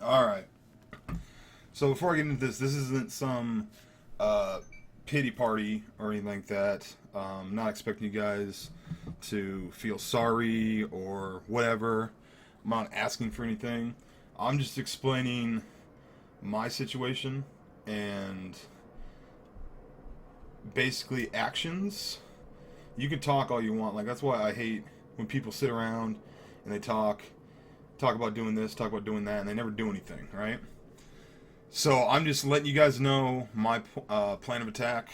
All right. So before I get into this, this isn't some uh, pity party or anything like that. I'm not expecting you guys to feel sorry or whatever. I'm not asking for anything. I'm just explaining my situation and basically actions. You can talk all you want. Like that's why I hate when people sit around and they talk about doing this, talk about doing that, and they never do anything, right? So I'm just letting you guys know my plan of attack,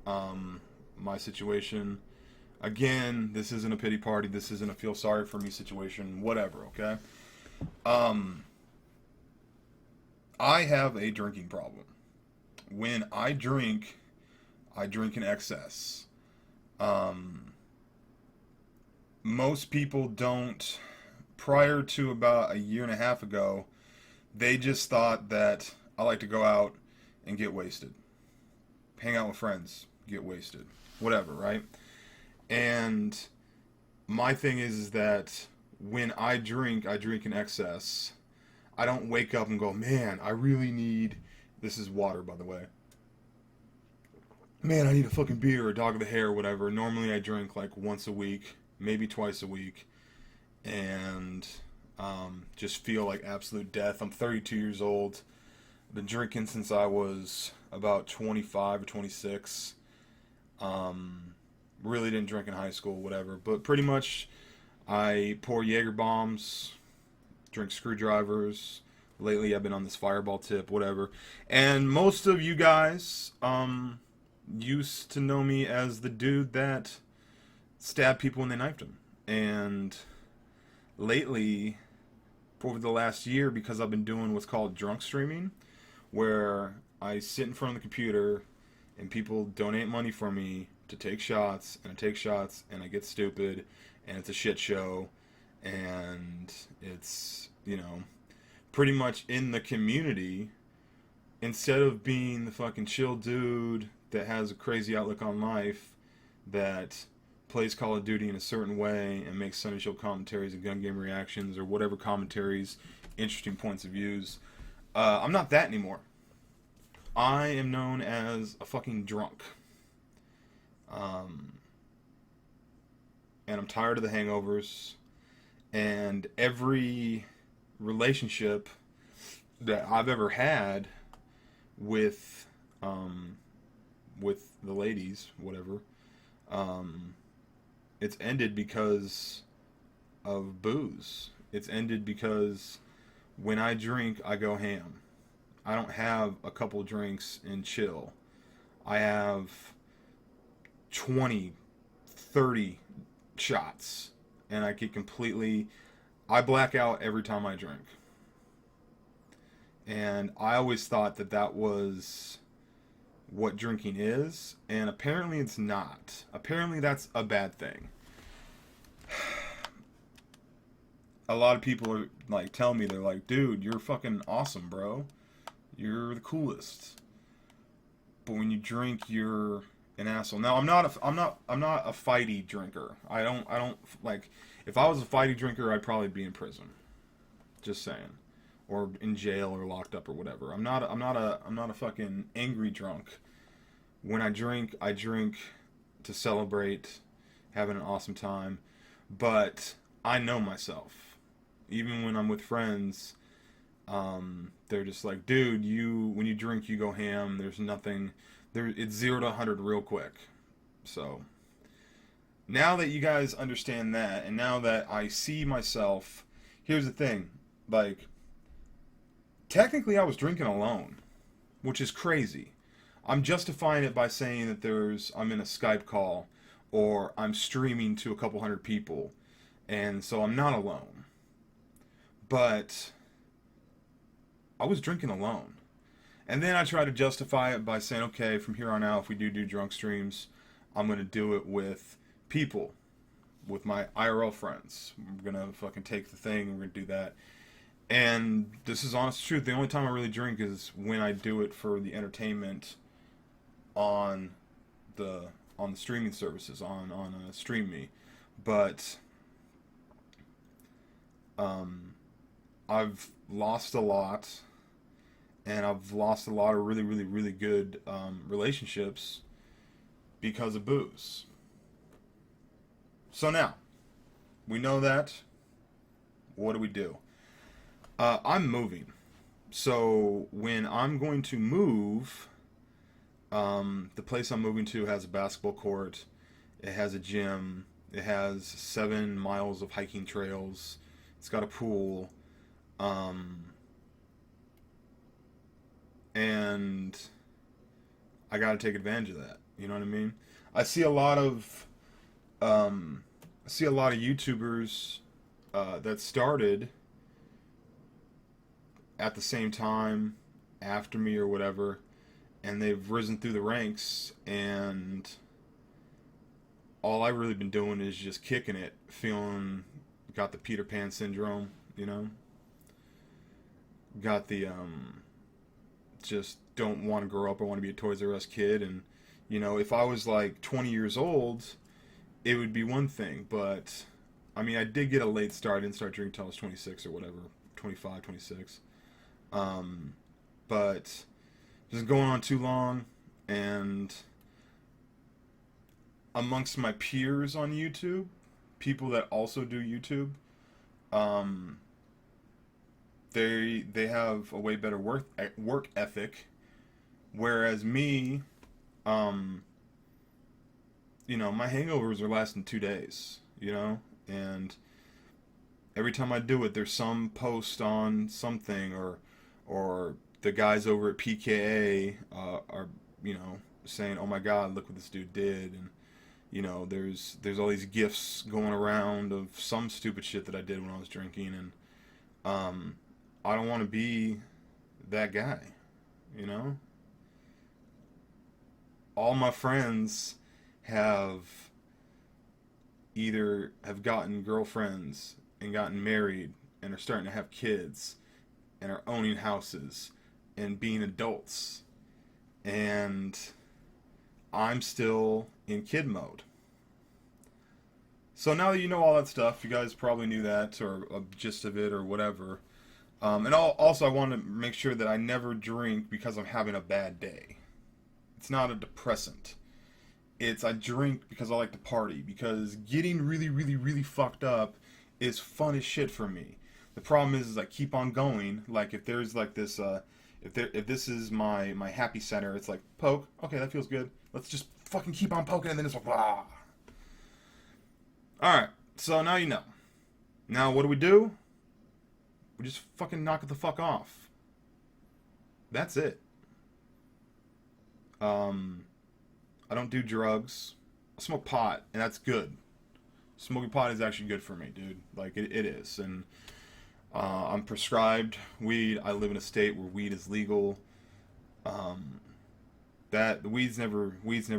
my situation. Again, this isn't a pity party. This isn't a feel sorry for me situation. Whatever. Okay. Um, I have a drinking problem. When I drink in excess. Um, Most people don't. Prior to about a year and a half ago, they just thought that I like to go out and get wasted, hang out with friends, get wasted, whatever, right? And my thing is that when I drink in excess. I don't wake up and go, man, I really need. This is water, by the way. Man, I need a fucking beer or a dog of the hair or whatever. Normally I drink like once a week, maybe twice a week, and just feel like absolute death. I'm 32 years old. I've been drinking since I was about 25 or 26. Really didn't drink in high school, whatever. But pretty much, I pour Jaeger bombs, drink screwdrivers. Lately, I've been on this fireball tip, whatever. And most of you guys used to know me as the dude that stabbed people when they knifed them. And lately, over the last year, because I've been doing what's called drunk streaming, where I sit in front of the computer and people donate money for me to take shots, and I take shots, and I get stupid, and it's a shit show, and it's, pretty much in the community, instead of being the fucking chill dude that has a crazy outlook on life, that plays Call of Duty in a certain way and makes Sunday Show commentaries and gun game reactions or whatever commentaries, interesting points of views. I'm not that anymore. I am known as a fucking drunk. Um, and I'm tired of the hangovers. And every relationship that I've ever had with with the ladies, whatever, um, it's ended because of booze. It's ended because when I drink, I go ham. I don't have a couple drinks and chill. I have 20, 30 shots. And I get completely. I black out every time I drink. And I always thought that that was what drinking is. And apparently it's not. Apparently that's a bad thing. A lot of people are like, tell me, they're like, dude, you're fucking awesome, bro. You're the coolest. But when you drink, you're an asshole. Now, I'm not a fighty drinker. I don't like. If I was a fighty drinker, I'd probably be in prison. Just saying, or in jail or locked up or whatever. I'm not a fucking angry drunk. When I drink to celebrate, having an awesome time. But I know myself. Even when I'm with friends, they're just like, dude, when you drink, you go ham. There's nothing. It's 0 to 100 real quick. So now that you guys understand that, and now that I see myself, here's the thing. Like, technically, I was drinking alone, which is crazy. I'm justifying it by saying that I'm in a Skype call, or I'm streaming to a couple hundred people, and so I'm not alone. But I was drinking alone. And then I try to justify it by saying, okay, from here on out, if we do drunk streams, I'm going to do it with people, with my IRL friends. We're going to fucking take the thing, we're going to do that. And this is honest truth. The only time I really drink is when I do it for the entertainment on the streaming services, on Stream Me. But I've lost a lot, and I've lost a lot of really, really, really good relationships because of booze. So now, we know that. What do we do? I'm moving. So when I'm going to move, the place I'm moving to has a basketball court. It has a gym. It has 7 miles of hiking trails. It's got a pool. And I got to take advantage of that. You know what I mean? I see a lot of YouTubers that started at the same time after me or whatever, and they've risen through the ranks, and all I've really been doing is just kicking it, feeling got the Peter Pan syndrome, you know, got the just don't want to grow up. I want to be a Toys R Us kid, and you know, if I was like 20 years old, it would be one thing, but I mean, I did get a late start. I didn't start drinking until I was 26 or whatever, 25, 26. But just going on too long, and amongst my peers on YouTube, people that also do YouTube, they have a way better work ethic, whereas me, you know, my hangovers are lasting 2 days, you know, and every time I do it, there's some post on something, or the guys over at PKA are, you know, saying, "Oh my God, look what this dude did," and you know, there's all these gifs going around of some stupid shit that I did when I was drinking, and I don't want to be that guy, you know. All my friends have either have gotten girlfriends and gotten married and are starting to have kids and are owning houses and being adults, and I'm still in kid mode. So now that you know all that stuff, you guys probably knew that, or a gist of it, or whatever. And also, I want to make sure that I never drink because I'm having a bad day. It's not a depressant. I drink because I like to party, because getting really, really, really fucked up is fun as shit for me. The problem is I keep on going. Like, if there's like this, if this is my happy center, it's like, poke, okay, that feels good. Let's just fucking keep on poking, and then it's like, ah. Alright, so now you know. Now what do? We just fucking knock it the fuck off. That's it. I don't do drugs. I smoke pot, and that's good. Smoking pot is actually good for me, dude. Like, it is. And I'm prescribed weed. I live in a state where weed is legal. The weed's never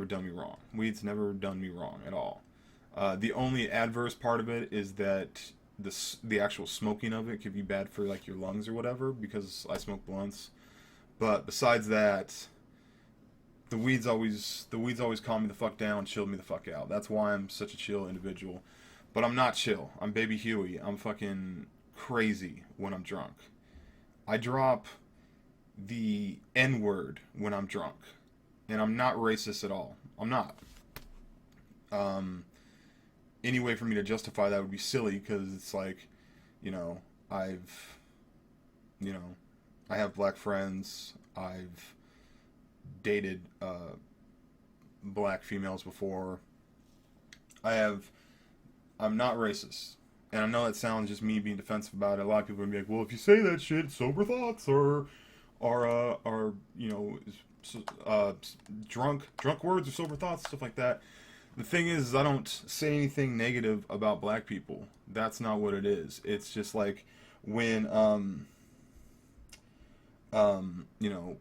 done me wrong. Weed's never done me wrong at all. The only adverse part of it is that the actual smoking of it could be bad for like your lungs or whatever, because I smoke blunts. But besides that, the weeds always calm me the fuck down, chilled me the fuck out. That's why I'm such a chill individual. But I'm not chill. I'm Baby Huey. I'm fucking crazy when I'm drunk. I drop the N-word when I'm drunk. And I'm not racist at all. I'm not. Any way for me to justify that would be silly, because it's like, you know, I have black friends. I've dated black females before. I'm not racist. And I know that sounds just me being defensive about it. A lot of people are going to be like, well, if you say that shit, sober thoughts are you know, drunk words or sober thoughts, stuff like that. The thing is I don't say anything negative about black people. That's not what it is. It's just like when, you know,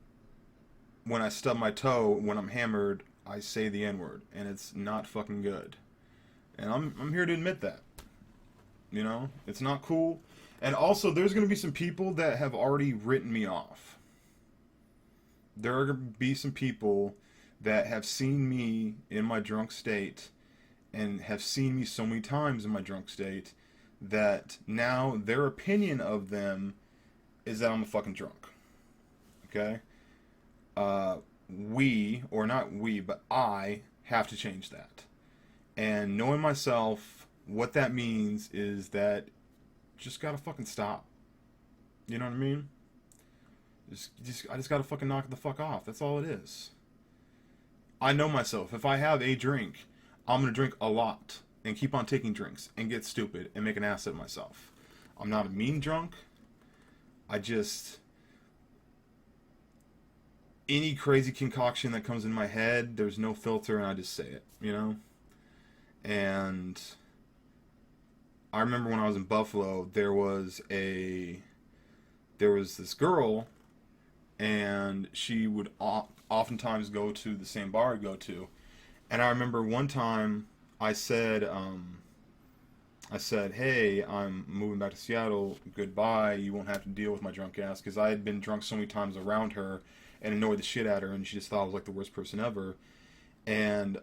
when I stub my toe, when I'm hammered, I say the N-word, and it's not fucking good. And I'm here to admit that. You know, it's not cool. And also, there's going to be some people that have already written me off. There are going to be some people that have seen me in my drunk state, and have seen me so many times in my drunk state, that now their opinion of them is that I'm a fucking drunk. Okay? Or not we, but I have to change that. And knowing myself, what that means is that just gotta fucking stop. You know what I mean? I just gotta fucking knock it the fuck off. That's all it is. I know myself. If I have a drink, I'm gonna drink a lot and keep on taking drinks and get stupid and make an ass of myself. I'm not a mean drunk. I just, any crazy concoction that comes in my head, there's no filter and I just say it, you know? And I remember when I was in Buffalo, there was this girl, and she would oftentimes go to the same bar I go to. And I remember one time I said, hey, I'm moving back to Seattle. Goodbye. You won't have to deal with my drunk ass. Because I had been drunk so many times around her and annoyed the shit out of her, and she just thought I was like the worst person ever. And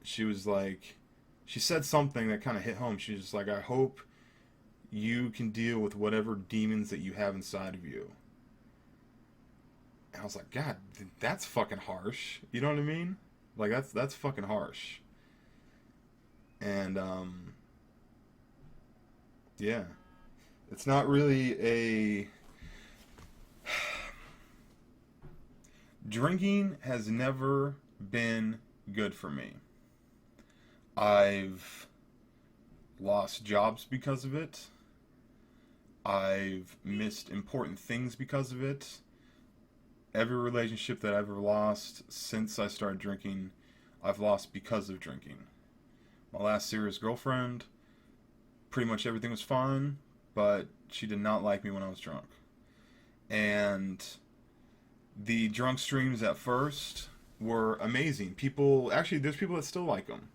she was like, she said something that kind of hit home. She was just like, I hope you can deal with whatever demons that you have inside of you. And I was like, God, that's fucking harsh. You know what I mean? Like, that's fucking harsh. And, yeah. It's not really a... Drinking has never been good for me. I've lost jobs because of it. I've missed important things because of it. Every relationship that I've ever lost since I started drinking, I've lost because of drinking. My last serious girlfriend, pretty much everything was fine, but she did not like me when I was drunk. And the drunk streams at first were amazing. There's people that still like them.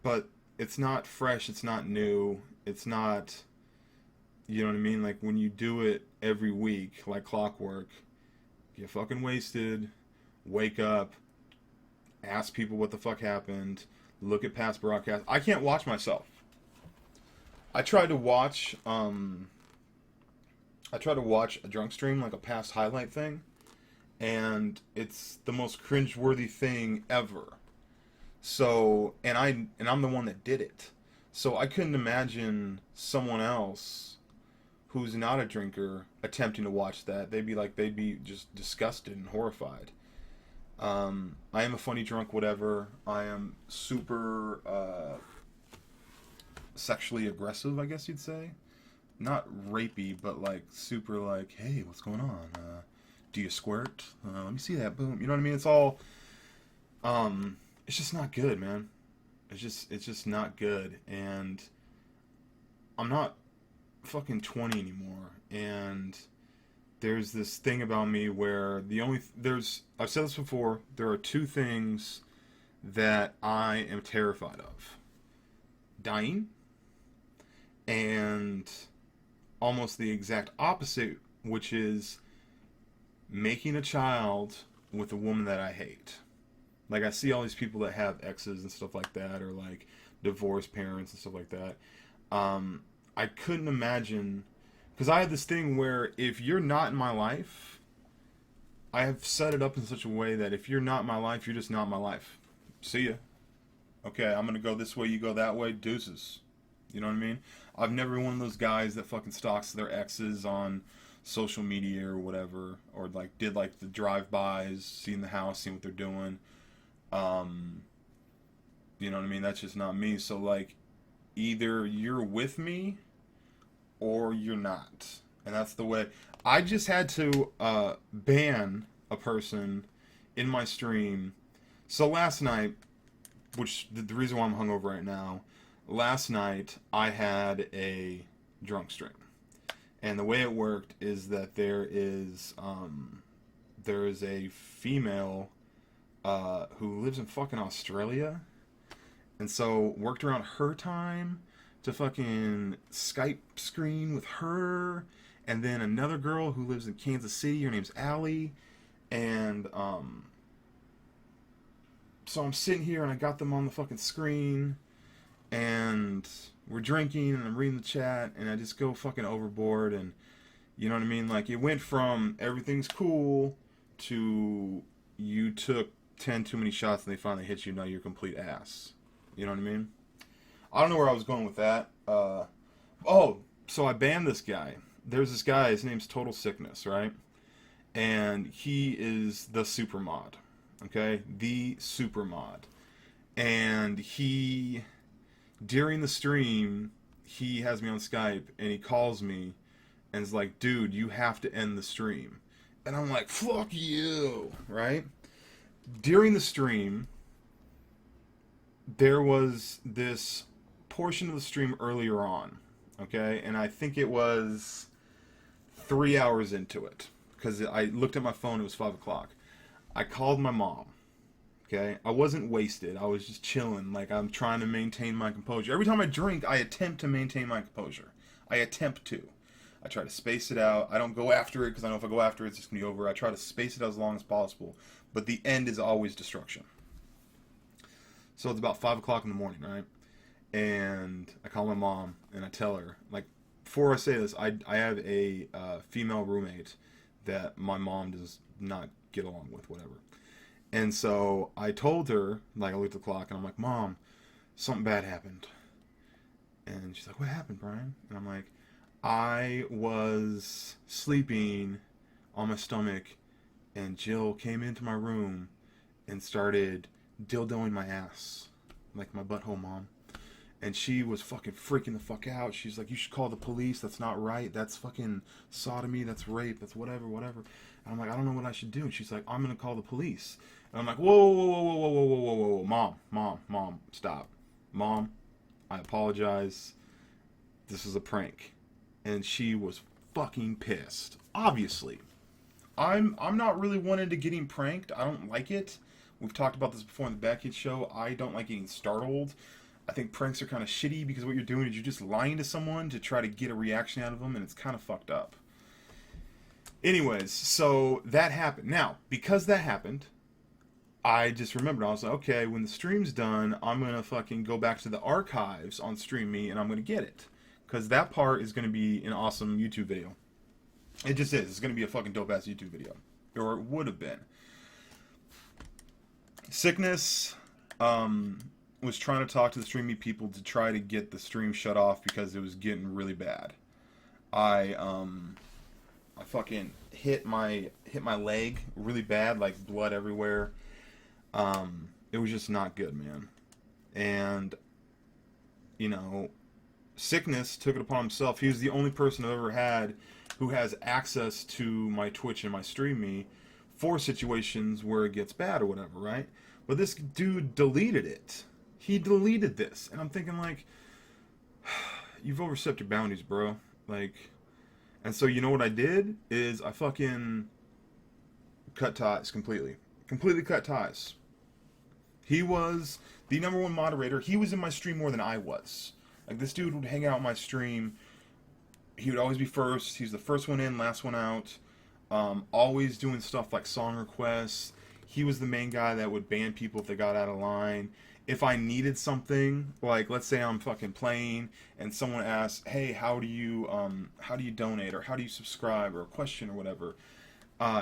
But it's not fresh, it's not new, it's not, you know what I mean? Like, when you do it every week, like clockwork, get fucking wasted, wake up, ask people what the fuck happened, look at past broadcasts. I can't watch myself. I tried to watch a drunk stream, like a past highlight thing, and it's the most cringeworthy thing ever. So, and I'm the one that did it. So I couldn't imagine someone else who's not a drinker attempting to watch that. They'd be just disgusted and horrified. I am a funny drunk, whatever. I am super sexually aggressive, I guess you'd say. Not rapey, but like super like, hey, what's going on? Do you squirt? Let me see that. Boom. You know what I mean? It's all, it's just not good, man. It's just not good. And I'm not fucking 20 anymore. And there's this thing about me where I've said this before, there are two things that I am terrified of. Dying, and almost the exact opposite, which is making a child with a woman that I hate. Like, I see all these people that have exes and stuff like that, or like divorced parents and stuff like that. I couldn't imagine, because I had this thing where if you're not in my life, I have set it up in such a way that if you're not in my life, you're just not in my life. See ya. Okay, I'm gonna go this way, you go that way, deuces. You know what I mean? I've never been one of those guys that fucking stalks their exes on social media or whatever, or like did like the drive-bys, seeing the house, seeing what they're doing. You know what I mean? That's just not me. So like, either you're with me or you're not. And that's the way. I just had to ban a person in my stream. So last night, which the reason why I'm hungover right now, last night I had a drunk stream. And the way it worked is that there is a female who lives in fucking Australia. And so worked around her time to fucking Skype screen with her, and then another girl who lives in Kansas City, her name's Allie, and so I'm sitting here and I got them on the fucking screen, and we're drinking and I'm reading the chat and I just go fucking overboard, and you know what I mean? Like, it went from everything's cool to you took 10 too many shots and they finally hit you, now you're a complete ass. You know what I mean? I don't know where I was going with that. Oh, so I banned this guy. There's this guy, his name's Total Sickness, right? And he is the super mod. Okay? The super mod. And he, during the stream, he has me on Skype and he calls me and is like, dude, you have to end the stream. And I'm like, fuck you, right? During the stream, there was this portion of the stream earlier on, okay? And I think it was 3 hours into it, because I looked at my phone, it was 5 o'clock. I called my mom, okay? I wasn't wasted, I was just chilling, like I'm trying to maintain my composure. Every time I drink, I attempt to maintain my composure. I attempt to. I try to space it out. I don't go after it, because I know if I go after it, it's just going to be over. I try to space it out as long as possible, but the end is always destruction. So it's about 5 o'clock in the morning, right? And I call my mom, and I tell her, like, before I say this, I have a female roommate that my mom does not get along with, whatever. And so I told her, like, I looked at the clock, and I'm like, Mom, something bad happened. And she's like, what happened, Brian? And I'm like, I was sleeping on my stomach, and Jill came into my room and started dildoing my ass, like my butthole, Mom. And she was fucking freaking the fuck out. She's like, you should call the police. That's not right. That's fucking sodomy. That's rape. That's whatever. And I'm like, I don't know what I should do. And she's like, I'm going to call the police. And I'm like, whoa, whoa, whoa, whoa, whoa, whoa, whoa, whoa, whoa. Mom, stop. Mom, I apologize. This is a prank. And she was fucking pissed. Obviously. I'm not really one into getting pranked. I don't like it. We've talked about this before in the Backhead show. I don't like getting startled. I think pranks are kind of shitty because what you're doing is you're just lying to someone to try to get a reaction out of them, and it's kind of fucked up. Anyways, so that happened. Now, because that happened, I just remembered. I was like, okay, when the stream's done, I'm going to fucking go back to the archives on Stream Me, and I'm going to get it. Because that part is going to be an awesome YouTube video. It just is. It's going to be a fucking dope-ass YouTube video. Or it would have been. Sickness, was trying to talk to the Stream Me people to try to get the stream shut off because it was getting really bad. I fucking hit my leg really bad, like blood everywhere. It was just not good, man. And you know, Sickness took it upon himself. He was the only person I've ever had who has access to my Twitch and my Stream Me for situations where it gets bad or whatever, right? But this dude deleted it. He deleted this, and I'm thinking, like, you've overstepped your boundaries, bro. Like, and so you know what I did is I fucking cut ties completely. Completely cut ties. He was the #1 moderator. He was in my stream more than I was. Like, this dude would hang out in my stream. He would always be first. He's the first one in, last one out. Always doing stuff like song requests. He was the main guy that would ban people if they got out of line. If I needed something, like let's say I'm fucking playing and someone asks, hey, how do you donate, or how do you subscribe, or a question or whatever,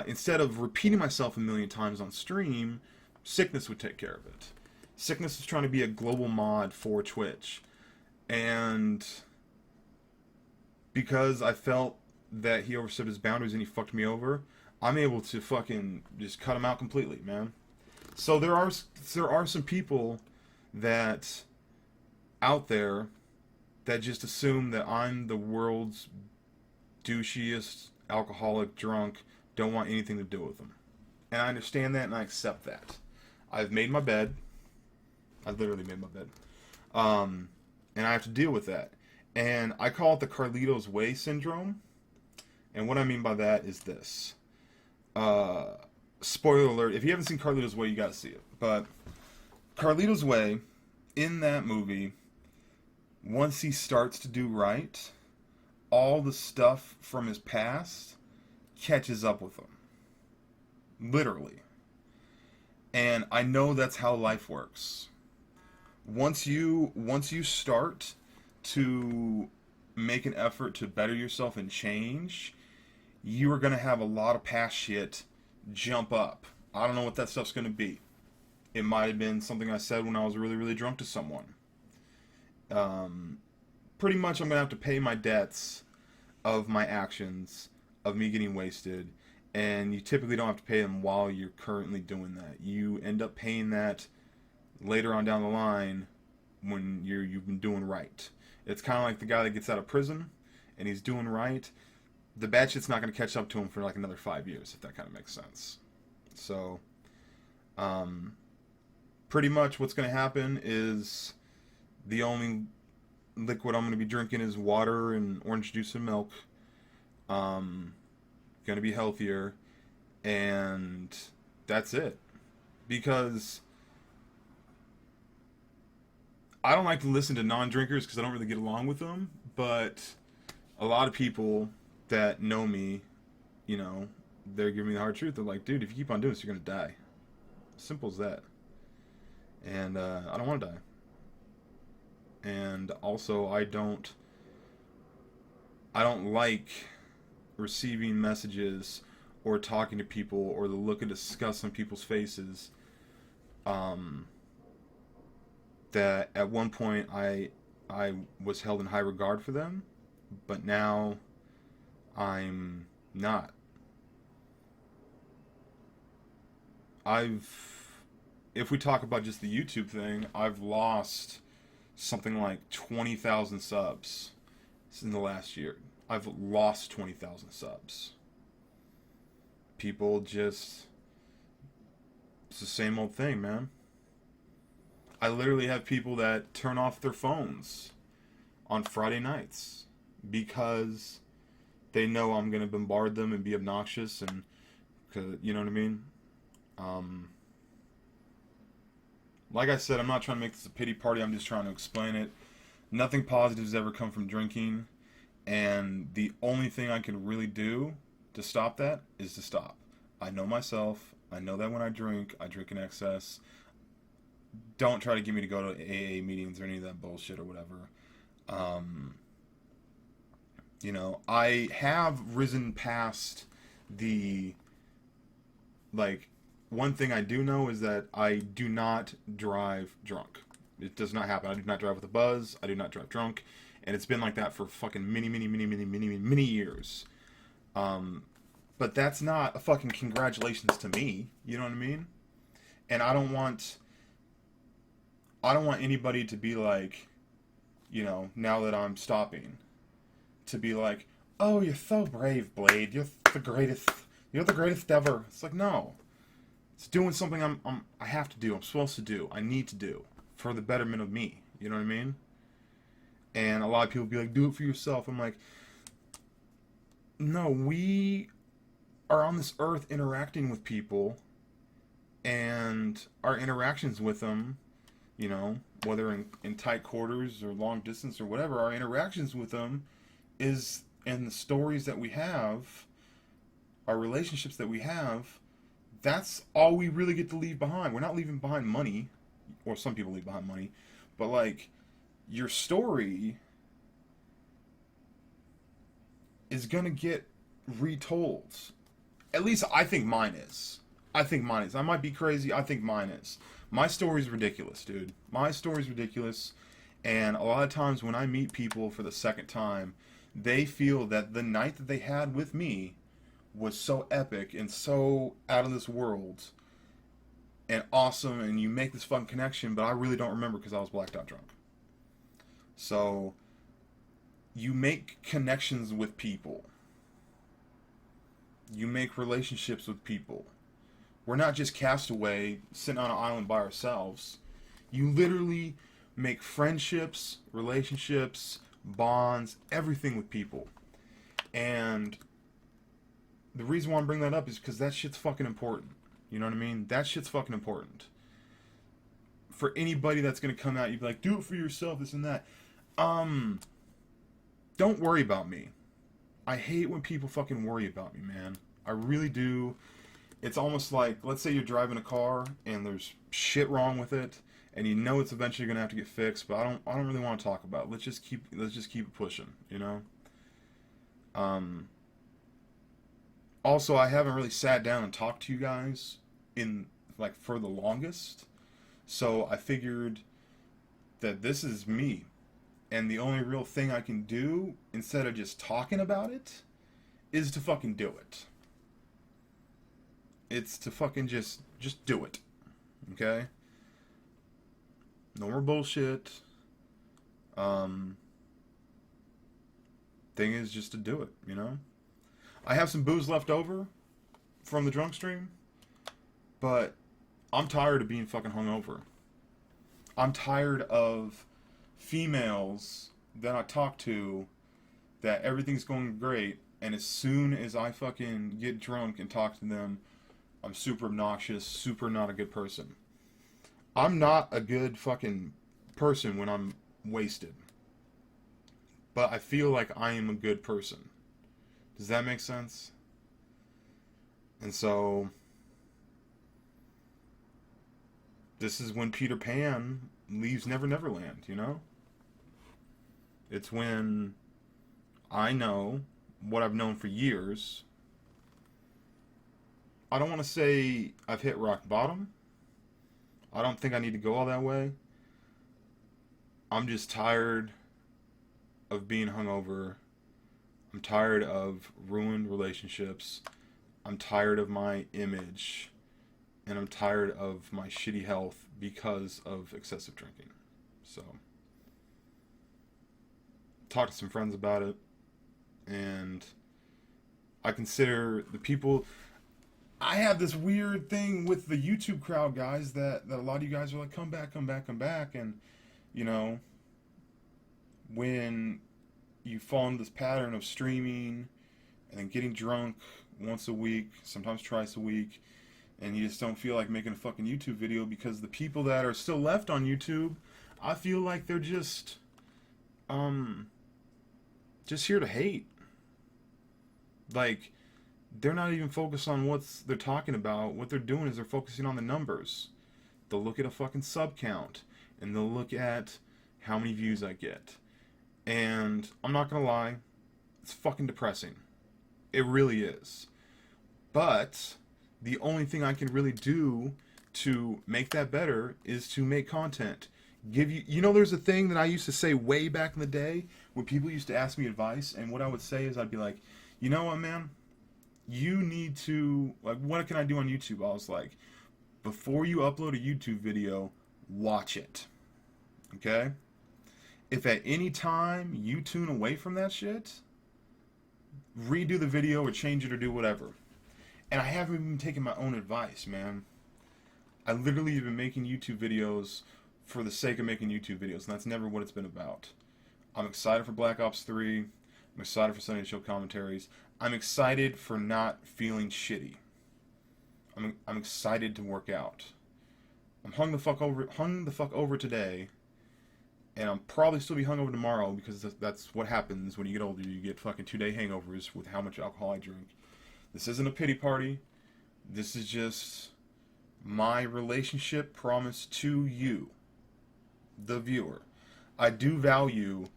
instead of repeating myself a million times on stream, Sickness would take care of it. Sickness is trying to be a global mod for Twitch, and because I felt that he overstepped his boundaries and he fucked me over, I'm able to fucking just cut him out completely, man. So there are some people that out there that just assume that I'm the world's douchiest alcoholic drunk, don't want anything to do with them. And I understand that and I accept that. I've made my bed. I've literally made my bed. And I have to deal with that. And I call it the Carlito's Way syndrome. And what I mean by that is this. Spoiler alert, if you haven't seen Carlito's Way, you gotta see it. But Carlito's Way, in that movie, once he starts to do right, all the stuff from his past catches up with him. Literally. And I know that's how life works. Once you start to make an effort to better yourself and change, you are going to have a lot of past shit jump up. I don't know what that stuff's going to be. It might have been something I said when I was really, really drunk to someone. Pretty much I'm going to have to pay my debts of my actions, of me getting wasted, and you typically don't have to pay them while you're currently doing that. You end up paying that later on down the line when you've been doing right. It's kind of like the guy that gets out of prison and he's doing right. The bad shit's not going to catch up to him for like another 5 years, if that kind of makes sense. So, pretty much what's going to happen is the only liquid I'm going to be drinking is water and orange juice and milk. Going to be healthier, and that's it. Because I don't like to listen to non-drinkers because I don't really get along with them, but a lot of people that know me, you know, they're giving me the hard truth. They're like, dude, if you keep on doing this, you're going to die. Simple as that. And I don't want to die. And also, I don't like receiving messages or talking to people or the look of disgust on people's faces that at one point I was held in high regard for them, but now I'm not. If we talk about just the YouTube thing, I've lost something like 20,000 subs in the last year. I've lost 20,000 subs. People just... It's the same old thing, man. I literally have people that turn off their phones on Friday nights because they know I'm going to bombard them and be obnoxious, and you know what I mean? Like I said, I'm not trying to make this a pity party. I'm just trying to explain it. Nothing positive has ever come from drinking, and the only thing I can really do to stop that is to stop. I know myself. I know that when I drink in excess. Don't try to get me to go to AA meetings or any of that bullshit or whatever. You know, I have risen past the, like, one thing I do know is that I do not drive drunk. It does not happen. I do not drive with a buzz. I do not drive drunk. And it's been like that for fucking many years. But that's not a fucking congratulations to me. You know what I mean? And I don't want anybody to be like, you know, now that I'm stopping, to be like, oh, you're so brave, Blade. You're the greatest. You're the greatest ever. It's like, no. It's doing something I have to do. I'm supposed to do. I need to do for the betterment of me. You know what I mean? And a lot of people be like, do it for yourself. I'm like, no, we are on this earth interacting with people, and our interactions with them, you know, whether in tight quarters or long distance or whatever, our interactions with them is, and the stories that we have, our relationships that we have, that's all we really get to leave behind. We're not leaving behind money, or some people leave behind money, but like, your story is gonna get retold. At least I think mine is. I might be crazy. I think mine is. My story's ridiculous, dude. My story's ridiculous. And a lot of times when I meet people for the second time, they feel that the night that they had with me was so epic and so out of this world and awesome, and you make this fun connection, but I really don't remember because I was blacked out drunk. So, you make connections with people. You make relationships with people. We're not just castaway sitting on an island by ourselves. You literally make friendships, relationships, bonds, everything with people. And the reason why I'm bringing that up is because that shit's fucking important. You know what I mean? That shit's fucking important. For anybody that's going to come out, you'd be like, do it for yourself, this and that. Don't worry about me. I hate when people fucking worry about me, man. I really do. It's almost like, let's say you're driving a car and there's shit wrong with it, and you know it's eventually gonna have to get fixed. But I don't really want to talk about it. Let's just keep it pushing. You know. Um. Also, I haven't really sat down and talked to you guys in like for the longest, so I figured that this is me, and the only real thing I can do instead of just talking about it is to fucking do it. It's to fucking just do it. Okay? No more bullshit. Um Thing is just to do it, you know? I have some booze left over from the drunk stream, but I'm tired of being fucking hungover. I'm tired of females that I talk to that everything's going great, and as soon as I fucking get drunk and talk to them, I'm super obnoxious, super not a good person. I'm not a good fucking person when I'm wasted. But I feel like I am a good person. Does that make sense? And so, this is when Peter Pan leaves Never Never Land, you know? It's when I know what I've known for years. I don't want to say I've hit rock bottom. I don't think I need to go all that way. I'm just tired of being hungover. I'm tired of ruined relationships. I'm tired of my image. And I'm tired of my shitty health because of excessive drinking. So, talked to some friends about it. And I consider the people... I have this weird thing with the YouTube crowd, guys, that a lot of you guys are like, come back, come back, come back. And, you know, when you fall into this pattern of streaming and then getting drunk once a week, sometimes twice a week, and you just don't feel like making a fucking YouTube video because the people that are still left on YouTube, I feel like they're just here to hate. Like, they're not even focused on what they're talking about. What they're doing is they're focusing on the numbers. They'll look at a fucking sub count, and they'll look at how many views I get. And I'm not gonna lie, it's fucking depressing. It really is. But the only thing I can really do to make that better is to make content. You know, there's a thing that I used to say way back in the day when people used to ask me advice, and what I would say is I'd be like, you know what, man? You need to, like, what can I do on YouTube? I was like, before you upload a YouTube video, watch it. Okay? If at any time you tune away from that shit, redo the video or change it or do whatever. And I haven't even taken my own advice, man. I literally have been making YouTube videos for the sake of making YouTube videos, and that's never what it's been about. I'm excited for Black Ops 3. I'm excited for Sunday Show commentaries. I'm excited for not feeling shitty. I'm excited to work out. I'm hung the fuck over today, and I'll probably still be hungover tomorrow because that's what happens when you get older. You get fucking 2-day hangovers with how much alcohol I drink. This isn't a pity party. This is just my relationship promise to you, the viewer. I do value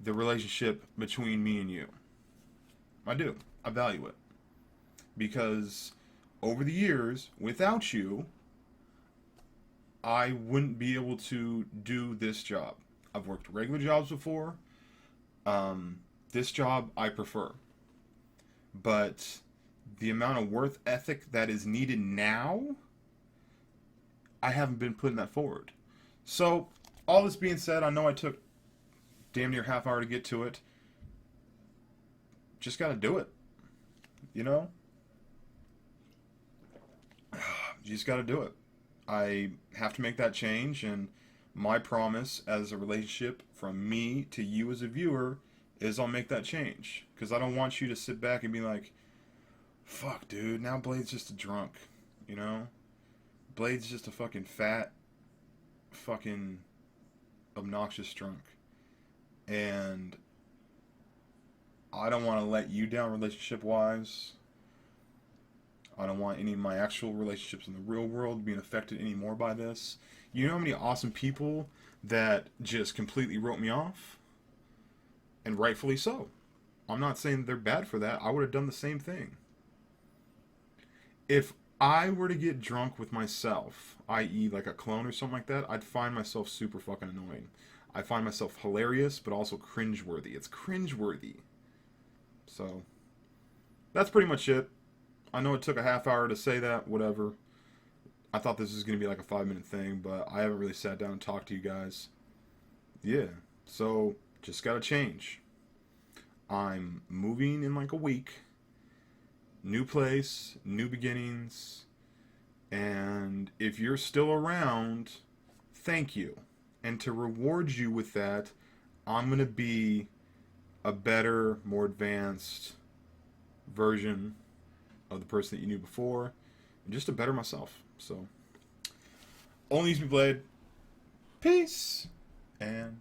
the relationship between me and you. I do. I value it. Because over the years, without you, I wouldn't be able to do this job. I've worked regular jobs before. This job I prefer. But the amount of work ethic that is needed now, I haven't been putting that forward. So, all this being said, I know I took damn near half hour to get to it. Just gotta do it. You know? You just gotta do it. I have to make that change, and my promise as a relationship from me to you as a viewer is I'll make that change. Because I don't want you to sit back and be like, fuck, dude, now Blade's just a drunk. You know? Blade's just a fucking fat, fucking obnoxious drunk. And I don't want to let you down relationship-wise. I don't want any of my actual relationships in the real world being affected anymore by this. You know how many awesome people that just completely wrote me off? And rightfully so. I'm not saying they're bad for that. I would have done the same thing. If I were to get drunk with myself, i.e., like a clone or something like that, I'd find myself super fucking annoying. I find myself hilarious, but also cringeworthy. It's cringeworthy. So, that's pretty much it. I know it took a half hour to say that, whatever. I thought this was going to be like a 5-minute thing, but I haven't really sat down and talked to you guys. Yeah, so just gotta change. I'm moving in like a week. New place, new beginnings. And if you're still around, thank you. And to reward you with that, I'm going to be a better, more advanced version of the person that you knew before. And just a better myself. So, only use me blade. Peace. And